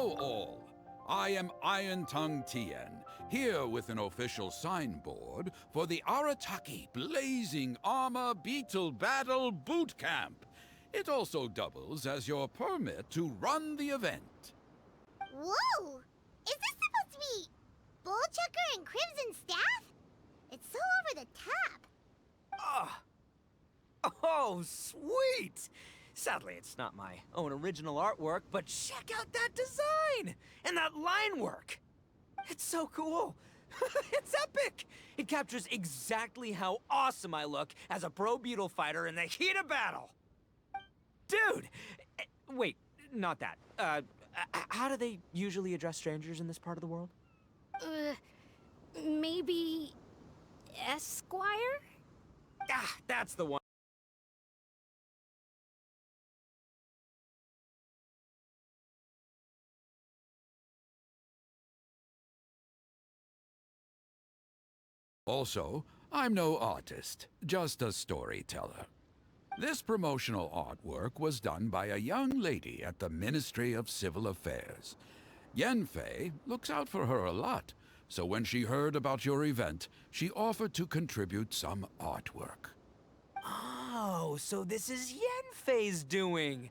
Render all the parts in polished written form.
Hello all. I am Iron Tongue Tien, here with an official signboard for the Arataki Blazing Armor Beetle Battle Boot Camp. It also doubles as your permit to run the event. Whoa! Is this supposed to be Bullchucker and Crimson Staff? It's so over the top. Oh, sweet! Sadly, it's not my own original artwork, but check out that design! And that line work! It's so cool! It's epic! It captures exactly how awesome I look as a pro beetle fighter in the heat of battle! Dude! Wait, not that. How do they usually address strangers in this part of the world? Maybe... Esquire? Ah, that's the one. Also, I'm no artist, just a storyteller. This promotional artwork was done by a young lady at the Ministry of Civil Affairs. Yenfei looks out for her a lot, so when she heard about your event, she offered to contribute some artwork. Oh, so this is Yenfei's doing.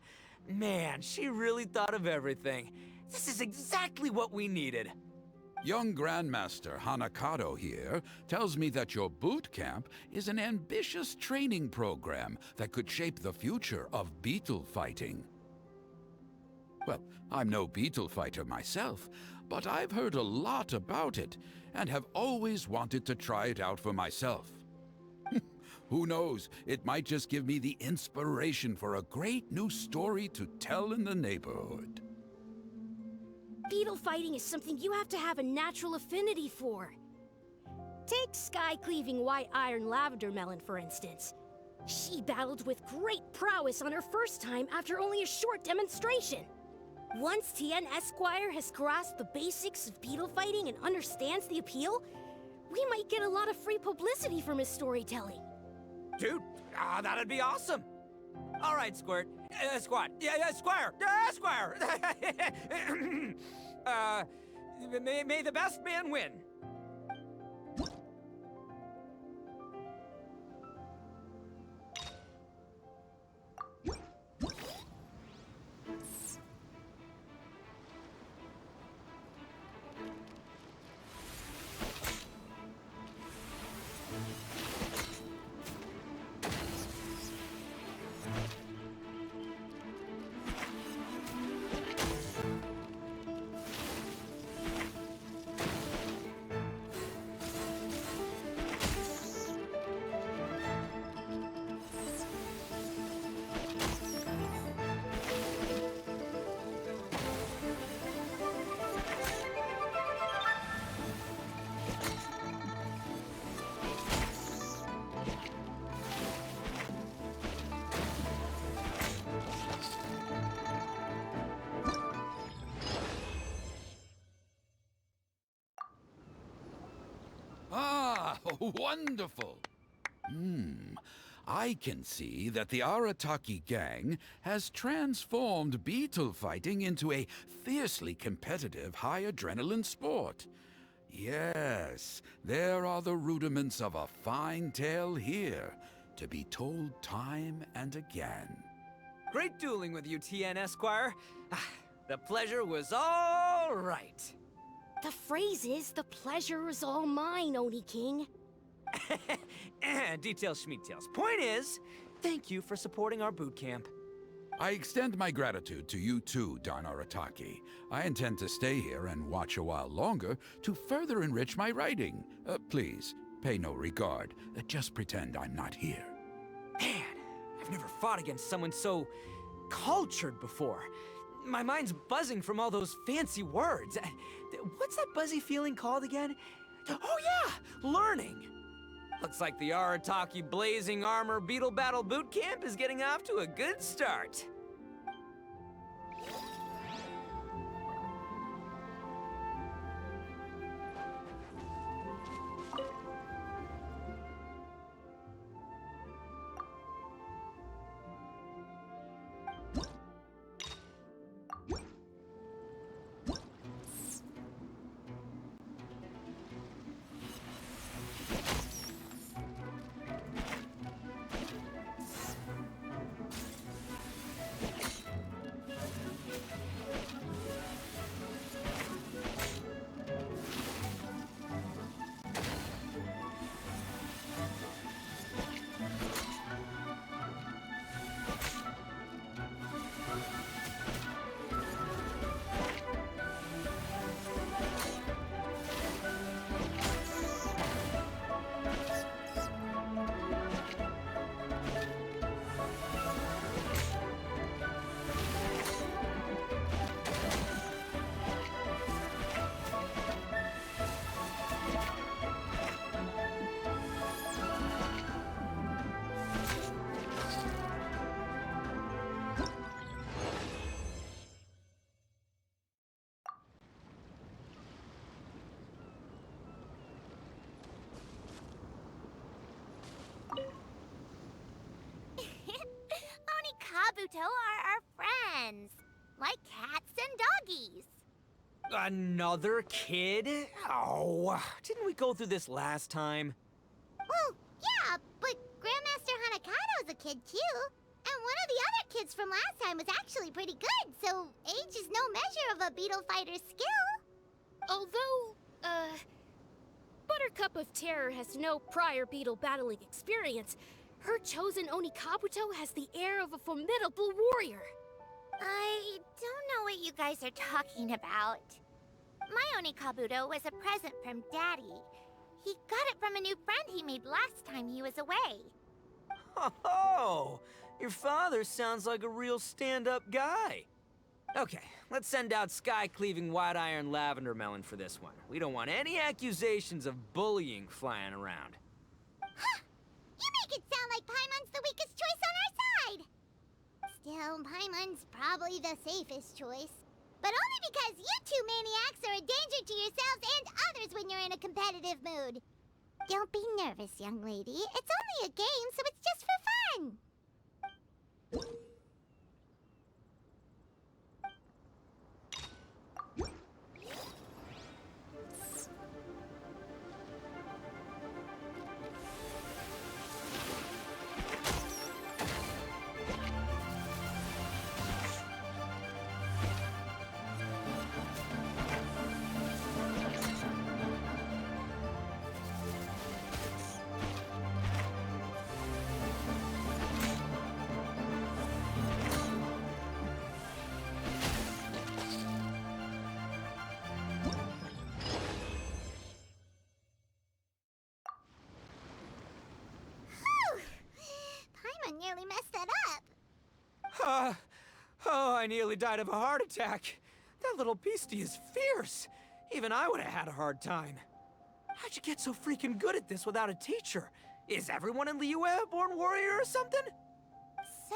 Man, she really thought of everything. This is exactly what we needed. Young Grandmaster Hanakato here tells me that your boot camp is an ambitious training program that could shape the future of beetle fighting. Well, I'm no beetle fighter myself, but I've heard a lot about it and have always wanted to try it out for myself. Who knows, it might just give me the inspiration for a great new story to tell in the neighborhood. Beetle fighting is something you have to have a natural affinity for. Take sky-cleaving white iron lavender melon, for instance. She battled with great prowess on her first time after only a short demonstration. Once Tien Esquire has grasped the basics of beetle fighting and understands the appeal, we might get a lot of free publicity from his storytelling. Dude, that'd be awesome. All right, Squirt. Squad. Yeah, Squire. Squire. May the best man win. Ah, wonderful! I can see that the Arataki gang has transformed beetle fighting into a fiercely competitive high-adrenaline sport. Yes, there are the rudiments of a fine tale here, to be told time and again. Great dueling with you, Tien Esquire. The pleasure was all right. The phrase is, the pleasure is all mine, Oni King. Details schmeetails. Point is, thank you for supporting our boot camp. I extend my gratitude to you too, Don Arataki. I intend to stay here and watch a while longer to further enrich my writing. Please, pay no regard. Just pretend I'm not here. Man, I've never fought against someone so cultured before. My mind's buzzing from all those fancy words. What's that buzzy feeling called again? Oh yeah, learning. Looks like the Arataki Blazing Armor Beetle Battle Boot Camp is getting off to a good start. Kabuto are our friends, like cats and doggies. Another kid? Oh, didn't we go through this last time? Well, yeah, but Grandmaster Hanakado's a kid too. And one of the other kids from last time was actually pretty good, so age is no measure of a beetle fighter's skill. Although, Buttercup of Terror has no prior beetle battling experience, her chosen Onikabuto has the air of a formidable warrior. I don't know what you guys are talking about. My Onikabuto was a present from Daddy. He got it from a new friend he made last time he was away. Oh, your father sounds like a real stand-up guy. Okay, let's send out sky-cleaving white iron lavender melon for this one. We don't want any accusations of bullying flying around. Huh! You make it sound like Paimon's the weakest choice on our side! Still, Paimon's probably the safest choice. But only because you two maniacs are a danger to yourselves and others when you're in a competitive mood. Don't be nervous, young lady. It's only a game, so it's just for fun. Paimon nearly messed that up. Oh, I nearly died of a heart attack. That little beastie is fierce. Even I would have had a hard time. How'd you get so freaking good at this without a teacher? Is everyone in Liyue a born warrior or something? So,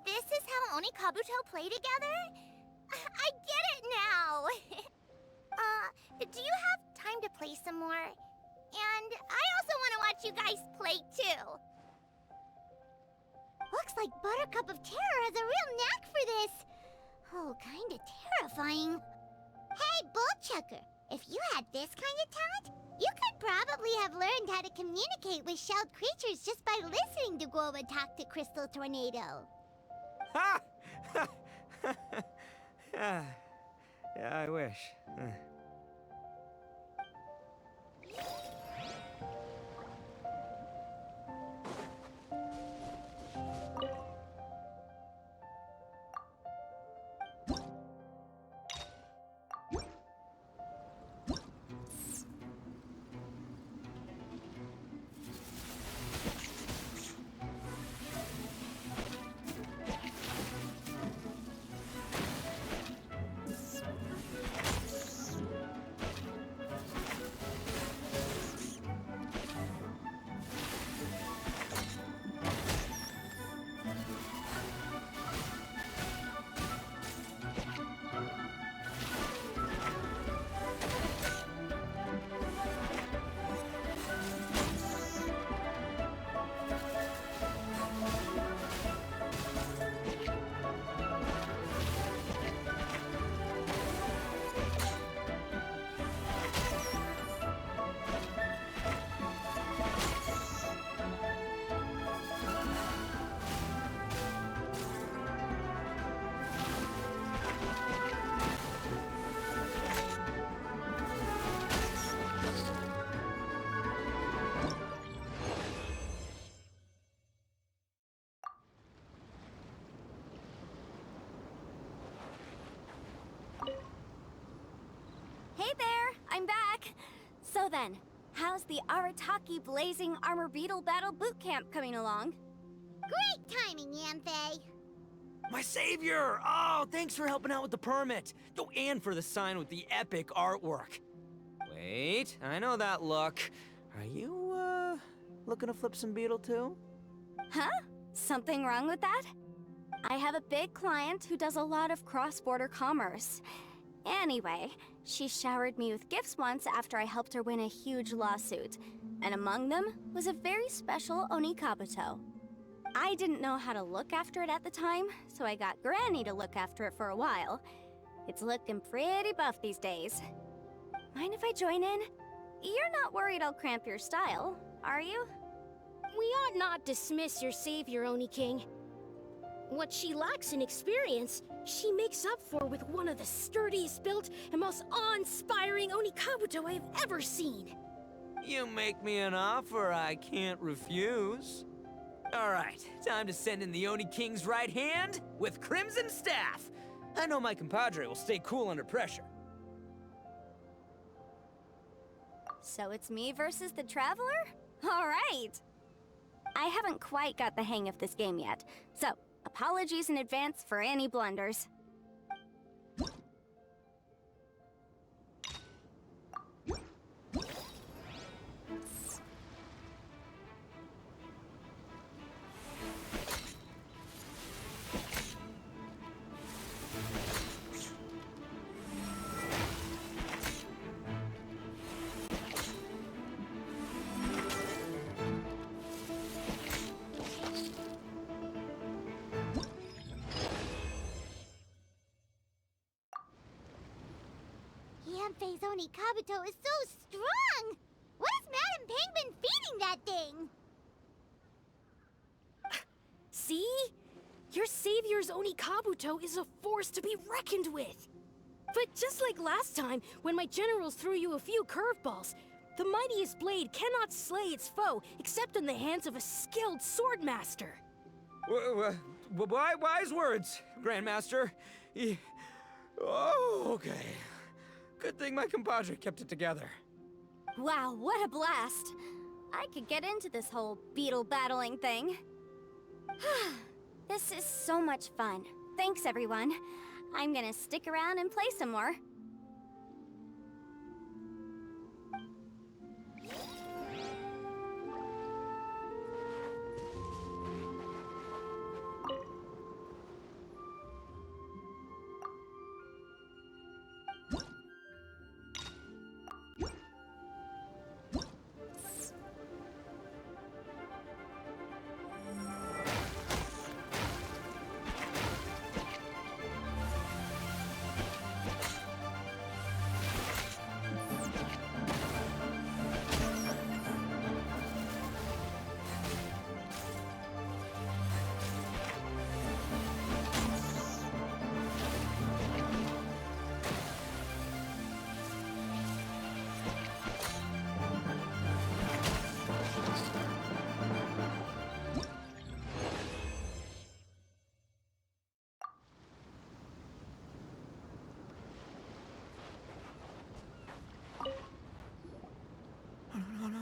this is how Onikabuto play together? I get it now! Do you have time to play some more? And I also want to watch you guys play, too. Looks like Buttercup of Terror has a real knack for this. Oh, kinda terrifying. Hey, Bullchucker, if you had this kind of talent, you could probably have learned how to communicate with shelled creatures just by listening to Gouba talk to Crystal Tornado. Ha! Yeah, I wish. Hey there, I'm back. So then, how's the Arataki Blazing Armor Beetle Battle Boot Camp coming along? Great timing, Yanthe. My savior! Oh, thanks for helping out with the permit. Oh, and for the sign with the epic artwork. Wait, I know that look. Are you, looking to flip some beetle too? Huh? Something wrong with that? I have a big client who does a lot of cross-border commerce. Anyway, she showered me with gifts once after I helped her win a huge lawsuit. And among them was a very special Onikabuto. I didn't know how to look after it at the time, so I got Granny to look after it for a while. It's looking pretty buff these days. Mind if I join in? You're not worried I'll cramp your style, are you? We ought not dismiss your savior, Oni King. What she lacks in experience, she makes up for with one of the sturdiest built and most awe-inspiring Oni Kabuto I've ever seen. You make me an offer I can't refuse. All right, time to send in the Oni King's right hand with Crimson Staff. I know my compadre will stay cool under pressure. So it's me versus the Traveler? All right! I haven't quite got the hang of this game yet, so apologies in advance for any blunders. Yanfei's Oni Kabuto is so strong! What has Madame Ping been feeding that thing? See? Your savior's Oni Kabuto is a force to be reckoned with. But just like last time, when my generals threw you a few curveballs, the mightiest blade cannot slay its foe except in the hands of a skilled swordmaster. Wise words, Grandmaster. Oh, okay. Good thing my compadre kept it together. Wow, what a blast! I could get into this whole beetle battling thing. This is so much fun. Thanks, everyone. I'm gonna stick around and play some more.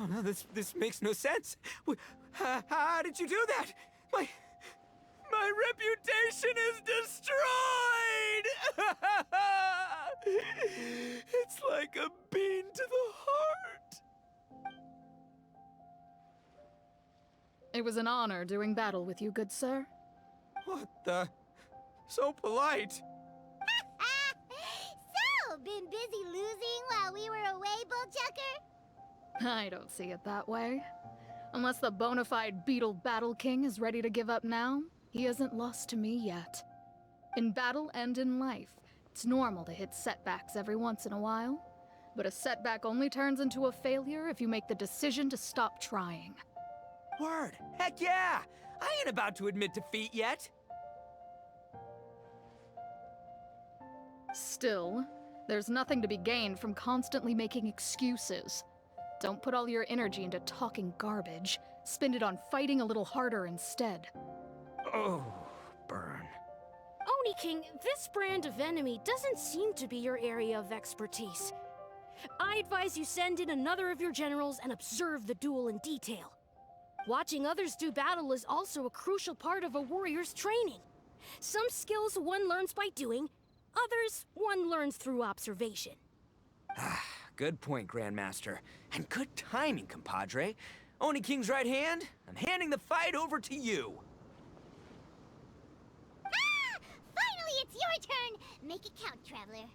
No, this makes no sense. How did you do that? My reputation is destroyed! It's like a bean to the heart. It was an honor doing battle with you, good sir. What the? So polite. So, been busy losing while we were away, Bullchucker? I don't see it that way. Unless the bona fide Beetle Battle King is ready to give up now, he hasn't lost to me yet. In battle and in life, it's normal to hit setbacks every once in a while, but a setback only turns into a failure if you make the decision to stop trying. Word. Heck yeah! I ain't about to admit defeat yet. Still, there's nothing to be gained from constantly making excuses. Don't put all your energy into talking garbage. Spend it on fighting a little harder instead. Oh, burn. Oni King, this brand of enemy doesn't seem to be your area of expertise. I advise you send in another of your generals and observe the duel in detail. Watching others do battle is also a crucial part of a warrior's training. Some skills one learns by doing, others one learns through observation. Good point, Grandmaster. And good timing, compadre. Oni King's right hand, I'm handing the fight over to you. Ah! Finally, it's your turn! Make it count, Traveler.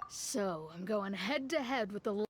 So, I'm going head to head with the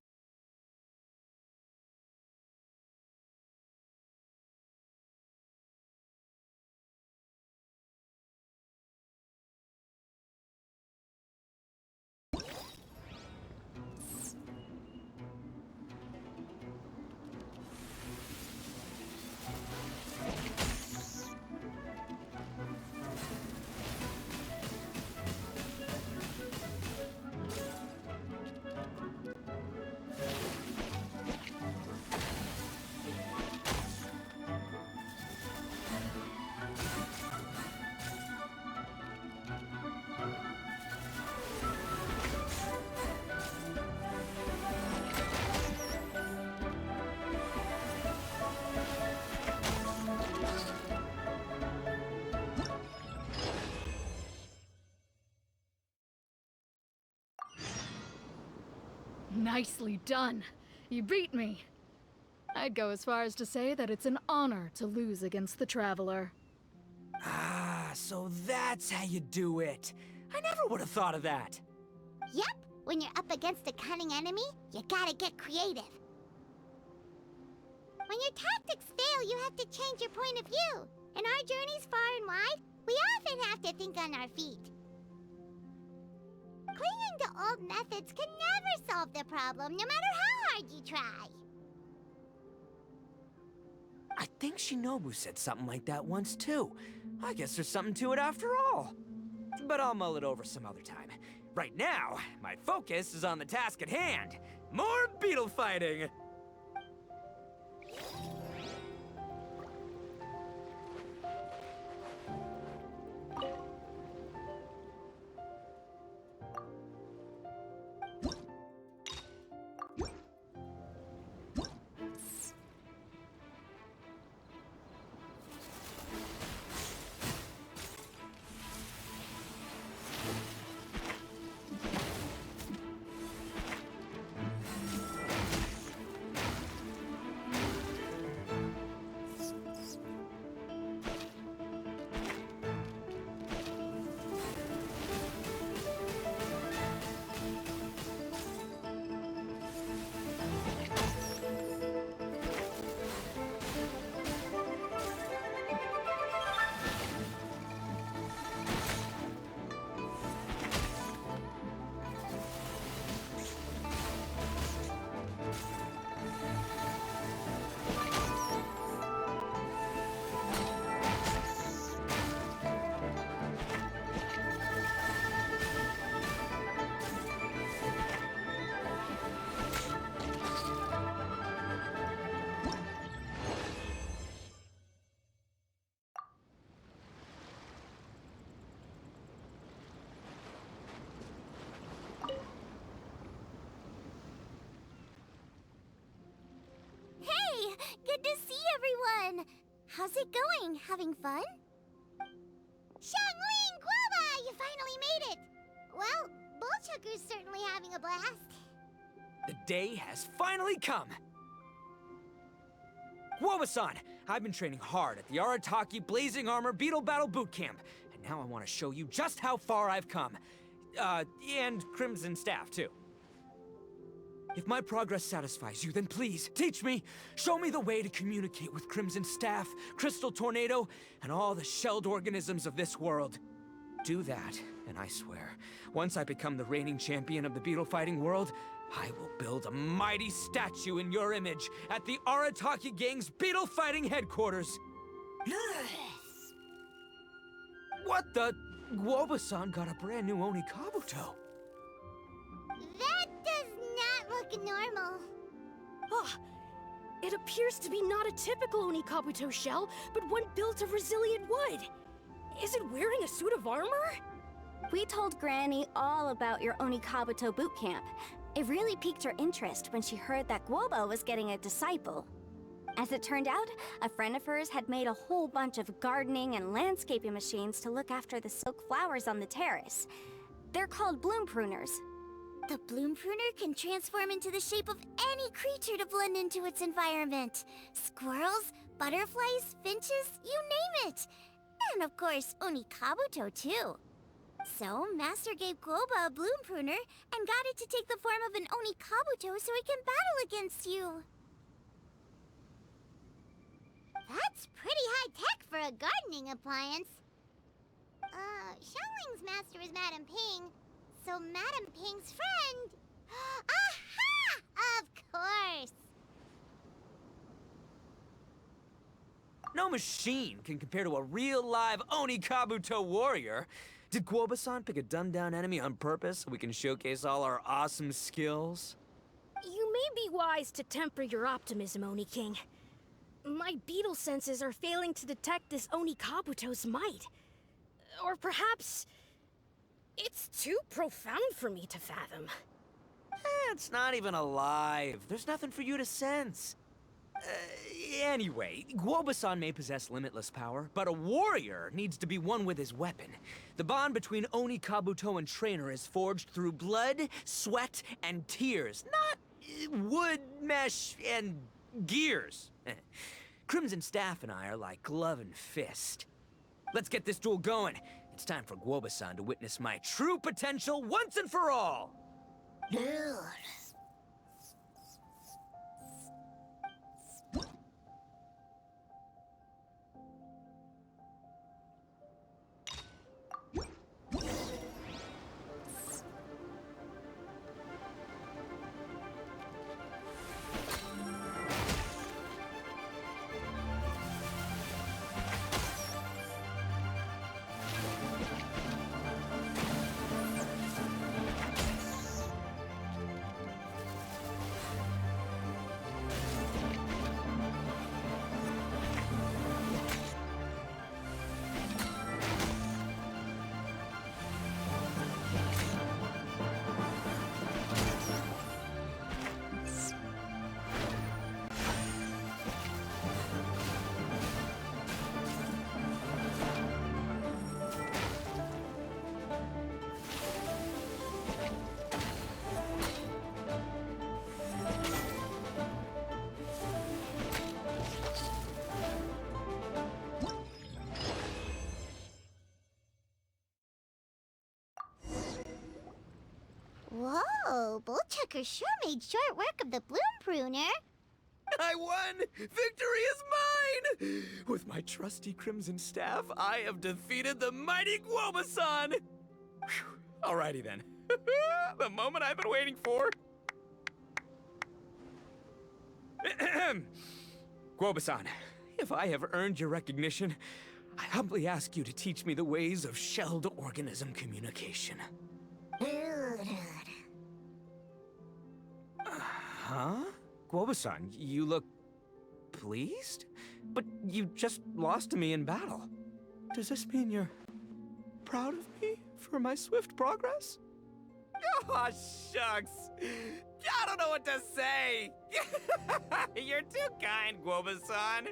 Nicely done. You beat me. I'd go as far as to say that it's an honor to lose against the Traveler. Ah, so that's how you do it. I never would have thought of that. Yep, when you're up against a cunning enemy, you gotta get creative. When your tactics fail, you have to change your point of view. In our journeys far and wide, we often have to think on our feet. Clinging to old methods can never solve the problem, no matter how hard you try. I think Shinobu said something like that once too. I guess there's something to it after all. But I'll mull it over some other time. Right now, my focus is on the task at hand. More beetle fighting! Good to see everyone! How's it going? Having fun? Xiangling Gouba! You finally made it! Well, Bullchucker's certainly having a blast. The day has finally come! Gouba-san, I've been training hard at the Arataki Blazing Armor Beetle Battle Boot Camp, and now I want to show you just how far I've come. And Crimson Staff, too. If my progress satisfies you, then please, teach me! Show me the way to communicate with Crimson Staff, Crystal Tornado, and all the shelled organisms of this world. Do that, and I swear, once I become the reigning champion of the beetle fighting world, I will build a mighty statue in your image at the Arataki Gang's beetle fighting headquarters! What the? Gouba-san got a brand new Oni Kabuto. That does not look normal. Ah, it appears to be not a typical Oni Kabuto shell, but one built of resilient wood. Is it wearing a suit of armor? We told Granny all about your Oni Kabuto boot camp. It really piqued her interest when she heard that Gouba was getting a disciple. As it turned out, a friend of hers had made a whole bunch of gardening and landscaping machines to look after the silk flowers on the terrace. They're called bloom pruners. The bloom pruner can transform into the shape of any creature to blend into its environment. Squirrels, butterflies, finches, you name it. And of course, Oni Kabuto too. So, Master gave Gouba a bloom pruner and got it to take the form of an Oni Kabuto so it can battle against you. That's pretty high-tech for a gardening appliance. Xiangling's master is Madame Ping, so Madame Ping's friend... Aha! Of course! No machine can compare to a real live Oni Kabuto warrior. Did Gouba-san pick a dumbed-down enemy on purpose so we can showcase all our awesome skills? You may be wise to temper your optimism, Oni King. My beetle senses are failing to detect this Oni Kabuto's might. Or perhaps... it's too profound for me to fathom. It's not even alive. There's nothing for you to sense. Anyway, Gouba-san may possess limitless power, but a warrior needs to be one with his weapon. The bond between Oni Kabuto and trainer is forged through blood, sweat, and tears, not wood, mesh, and gears. Crimson Staff and I are like glove and fist. Let's get this duel going. It's time for Gouba-san to witness my true potential once and for all. Whoa, Bullchucker sure made short work of the Bloom Pruner. I won! Victory is mine! With my trusty Crimson Staff, I have defeated the mighty Gouba-san! Whew. Alrighty then. The moment I've been waiting for. Gouba-san, if I have earned your recognition, I humbly ask you to teach me the ways of shelled organism communication. Huh? Gouba-san, you look pleased? But you just lost to me in battle. Does this mean you're proud of me for my swift progress? Oh, shucks. I don't know what to say. You're too kind, Gouba-san.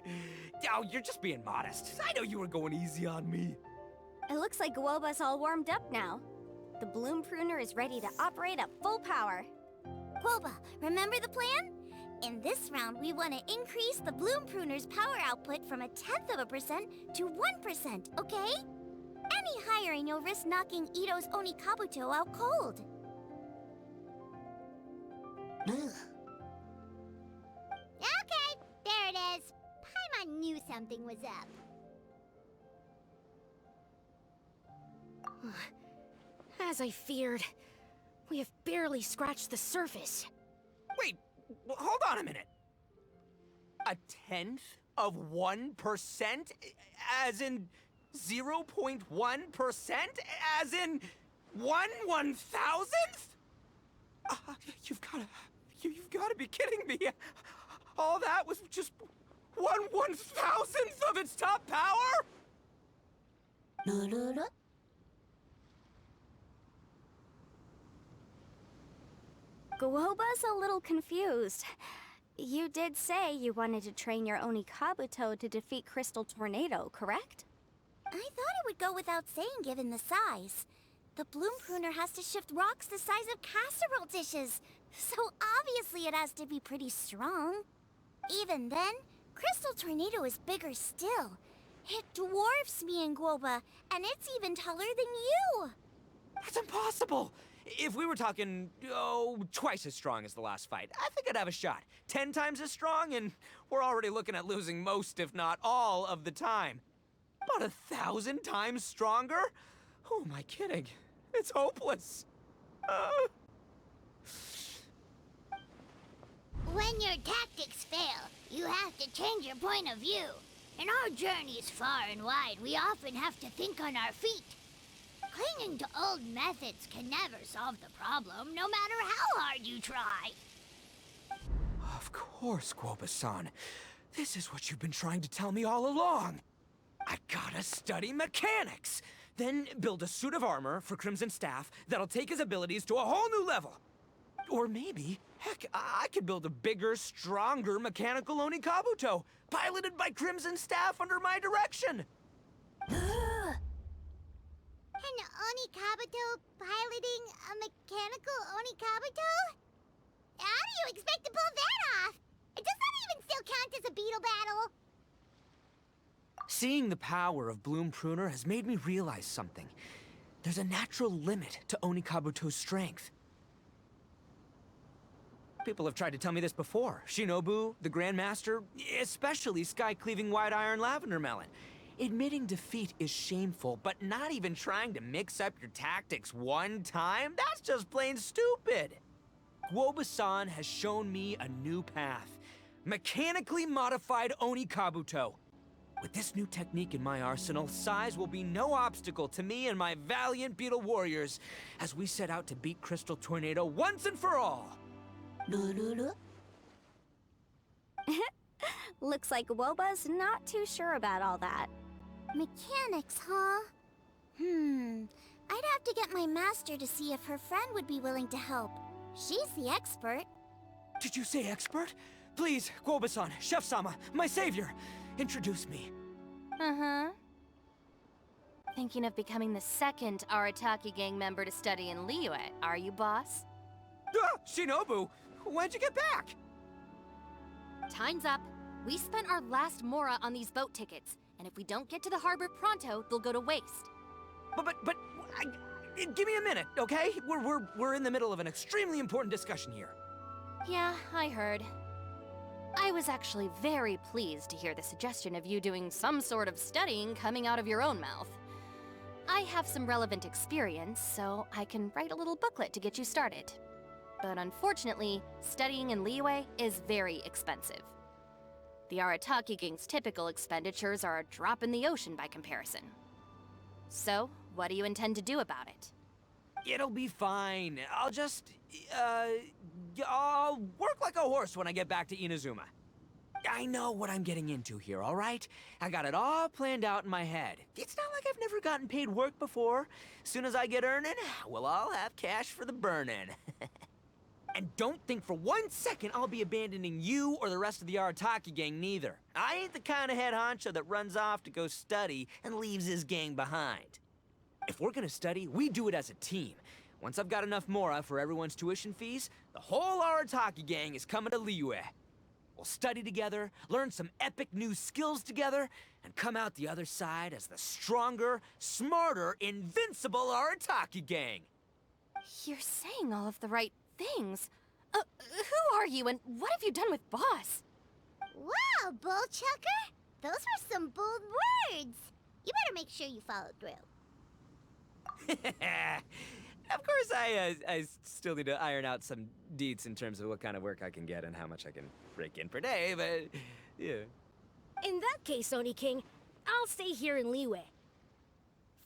Oh, you're just being modest. I know you were going easy on me. It looks like Gouba's all warmed up now. The Bloom Pruner is ready to operate at full power. Gouba, remember the plan? In this round, we want to increase the Bloom Pruner's power output from 0.1% to 1%, okay? Any higher and you'll risk knocking Ito's Oni Kabuto out cold. Okay, there it is. Paimon knew something was up. As I feared, we have barely scratched the surface. Wait, hold on a minute. 1/10 of 1%? As in 0.1%? As in 1/1000th? You've gotta be kidding me. All that was just 1/1000th of its top power? Gouba's a little confused. You did say you wanted to train your Oni Kabuto to defeat Crystal Tornado, correct? I thought it would go without saying given the size. The Bloom Pruner has to shift rocks the size of casserole dishes, so obviously it has to be pretty strong. Even then, Crystal Tornado is bigger still. It dwarfs me and Gouba, and it's even taller than you. That's impossible! If we were talking, twice as strong as the last fight, I think I'd have a shot. 10 times as strong, and we're already looking at losing most, if not all, of the time. But 1,000 times stronger? Who am I kidding? It's hopeless. When your tactics fail, you have to change your point of view. In our journeys far and wide, we often have to think on our feet. Clinging to old methods can never solve the problem, no matter how hard you try. Of course, Gouba-san. This is what you've been trying to tell me all along. I gotta study mechanics, then build a suit of armor for Crimson Staff that'll take his abilities to a whole new level. Or maybe Heck, I could build a bigger, stronger mechanical Onikabuto, piloted by Crimson Staff under my direction. An Onikabuto piloting a mechanical Onikabuto? How do you expect to pull that off? Does that even still count as a beetle battle? Seeing the power of Bloom Pruner has made me realize something. There's a natural limit to Onikabuto's strength. People have tried to tell me this before. Shinobu, the Grandmaster, especially Sky-Cleaving White Iron Lavender Melon. Admitting defeat is shameful, but not even trying to mix up your tactics one time? That's just plain stupid! Gouba-san has shown me a new path. Mechanically modified Onikabuto. With this new technique in my arsenal, size will be no obstacle to me and my valiant beetle warriors as we set out to beat Crystal Tornado once and for all. Looks like Woba's not too sure about all that. Mechanics, huh? I'd have to get my master to see if her friend would be willing to help. She's the expert. Did you say expert? Please, Gouba-san, Chef-sama, my savior, introduce me. Thinking of becoming the second Arataki gang member to study in Liyue, are you, boss? Shinobu, when'd you get back? Time's up. We spent our last mora on these boat tickets, and if we don't get to the harbor pronto, they'll go to waste. Give me a minute, okay? We're in the middle of an extremely important discussion here. Yeah, I heard. I was actually very pleased to hear the suggestion of you doing some sort of studying coming out of your own mouth. I have some relevant experience, so I can write a little booklet to get you started. But unfortunately, studying in Liyue is very expensive. The Arataki gang's typical expenditures are a drop in the ocean by comparison. So, what do you intend to do about it? It'll be fine. I'll work like a horse when I get back to Inazuma. I know what I'm getting into here, all right? I got it all planned out in my head. It's not like I've never gotten paid work before. Soon as I get earning, we'll all have cash for the burning. And don't think for 1 second I'll be abandoning you or the rest of the Arataki gang neither. I ain't the kind of head honcho that runs off to go study and leaves his gang behind. If we're gonna study, we do it as a team. Once I've got enough mora for everyone's tuition fees, the whole Arataki gang is coming to Liyue. We'll study together, learn some epic new skills together, and come out the other side as the stronger, smarter, invincible Arataki gang. You're saying all of the right things. Who are you, and what have you done with Boss? Wow, Bullchucker! Those were some bold words! You better make sure you follow through. Of course, I still need to iron out some deets in terms of what kind of work I can get and how much I can rake in per day, but yeah. In that case, Oni King, I'll stay here in Liyue.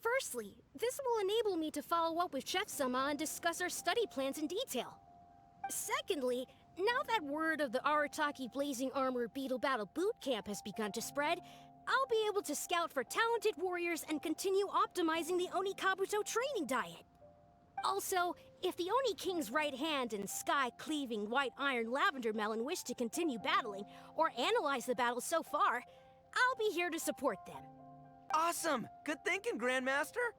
Firstly, this will enable me to follow up with Chef-sama and discuss our study plans in detail. Secondly, now that word of the Arataki Blazing Armor Beetle Battle Boot Camp has begun to spread, I'll be able to scout for talented warriors and continue optimizing the Onikabuto training diet. Also, if the Oni King's right hand and sky-cleaving white iron lavender melon wish to continue battling or analyze the battle so far, I'll be here to support them. Awesome! Good thinking, Grandmaster!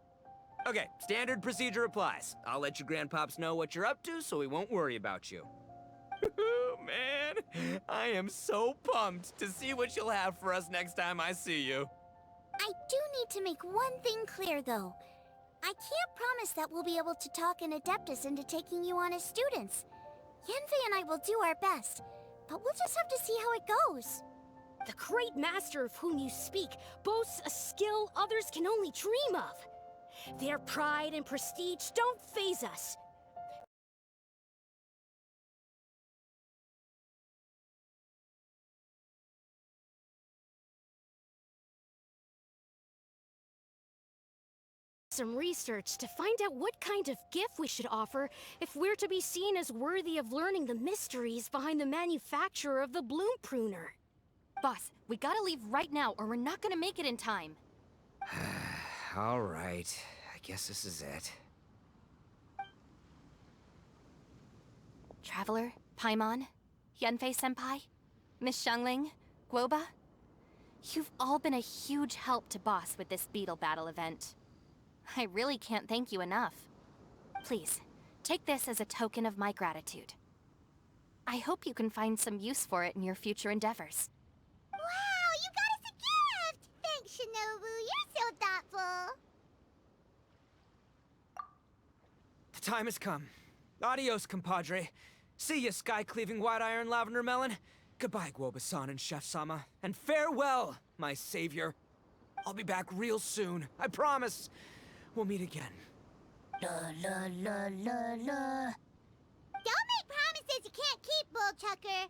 Okay, standard procedure applies. I'll let your grandpops know what you're up to so we won't worry about you. Man, I am so pumped to see what you'll have for us next time I see you. I do need to make one thing clear, though. I can't promise that we'll be able to talk an Adeptus into taking you on as students. Yenvei and I will do our best, but we'll just have to see how it goes. The great master of whom you speak boasts a skill others can only dream of. Their pride and prestige don't faze us. Some research to find out what kind of gift we should offer if we're to be seen as worthy of learning the mysteries behind the manufacture of the bloom pruner. Boss, we gotta leave right now or we're not gonna make it in time. All right, I guess this is it. Traveler, Paimon, Yanfei-senpai, Miss Xiangling, Gouba. You've all been a huge help to Boss with this beetle battle event. I really can't thank you enough. Please, take this as a token of my gratitude. I hope you can find some use for it in your future endeavors. Wow, you got us a gift! Thanks, Shinobu. You're so thoughtful. The time has come. Adios, compadre. See ya, sky-cleaving white iron lavender melon. Goodbye, Gouba-san and Chef-sama. And farewell, my savior. I'll be back real soon, I promise. We'll meet again. Don't make promises you can't keep, Bullchucker.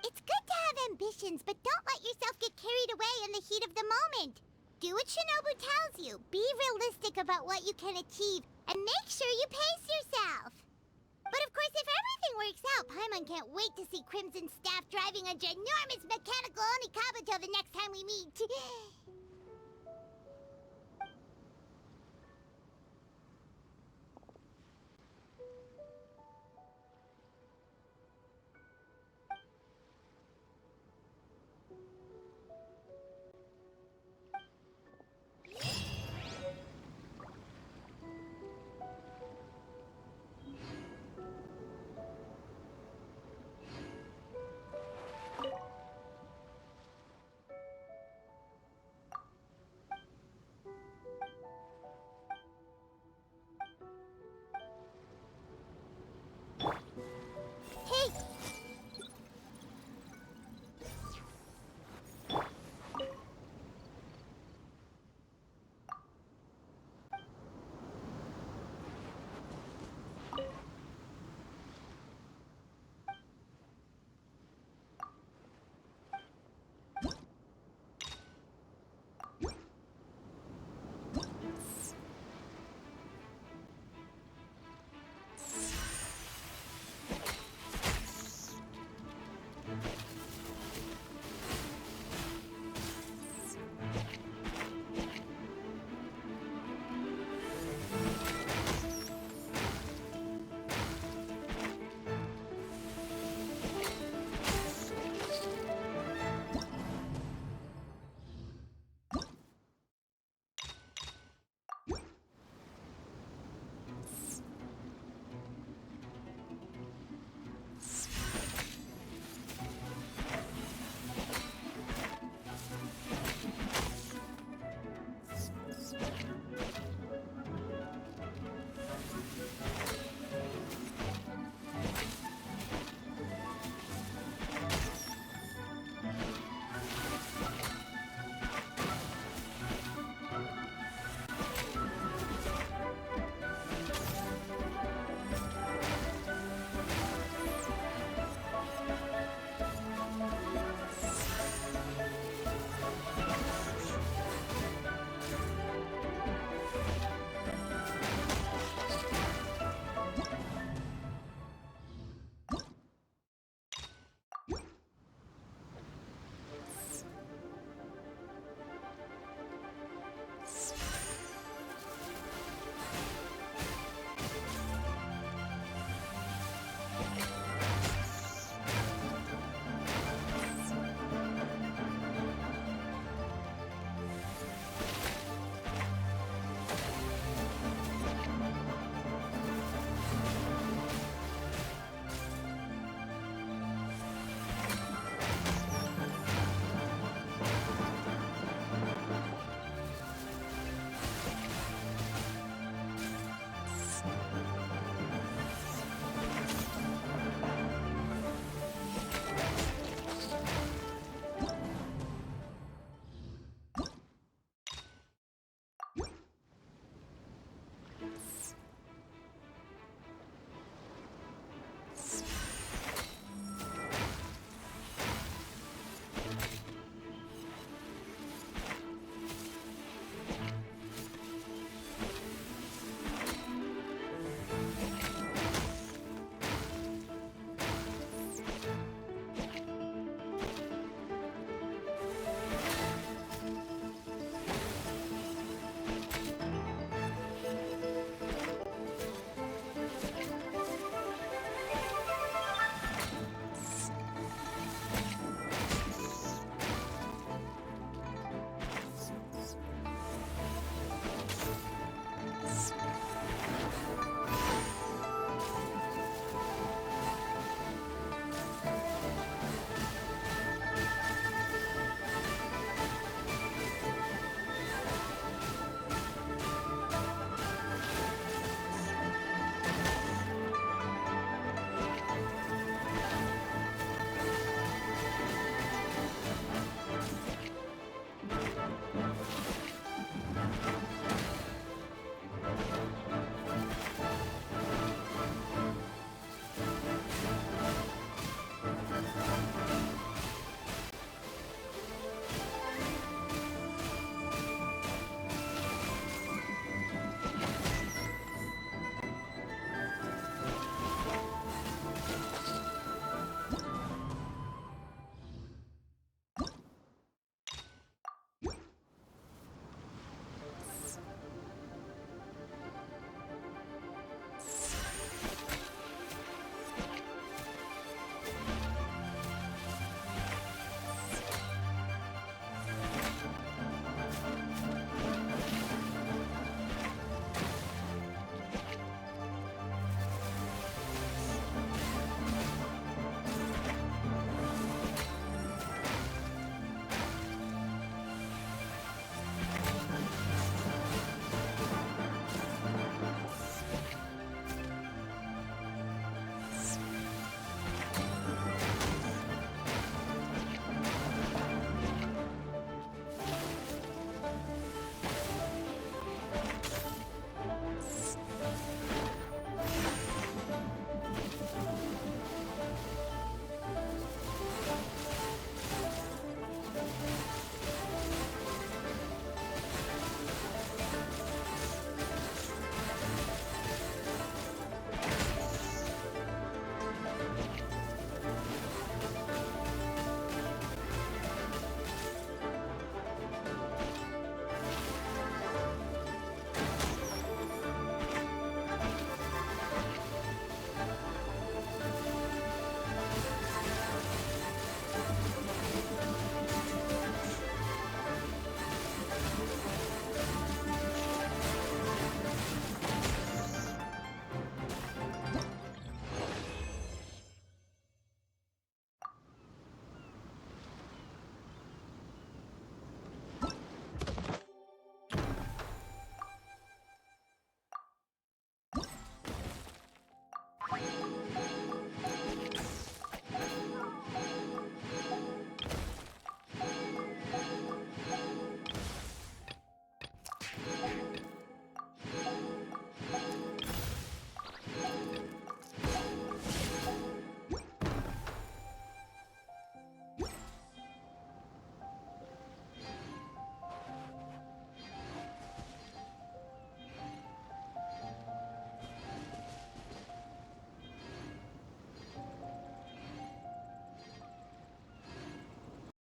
It's good to have ambitions, but don't let yourself get carried away in the heat of the moment. Do what Shinobu tells you. Be realistic about what you can achieve, and make sure you pace yourself. But of course, if everything works out, Paimon can't wait to see Crimson Staff driving a ginormous mechanical Onikaba till the next time we meet.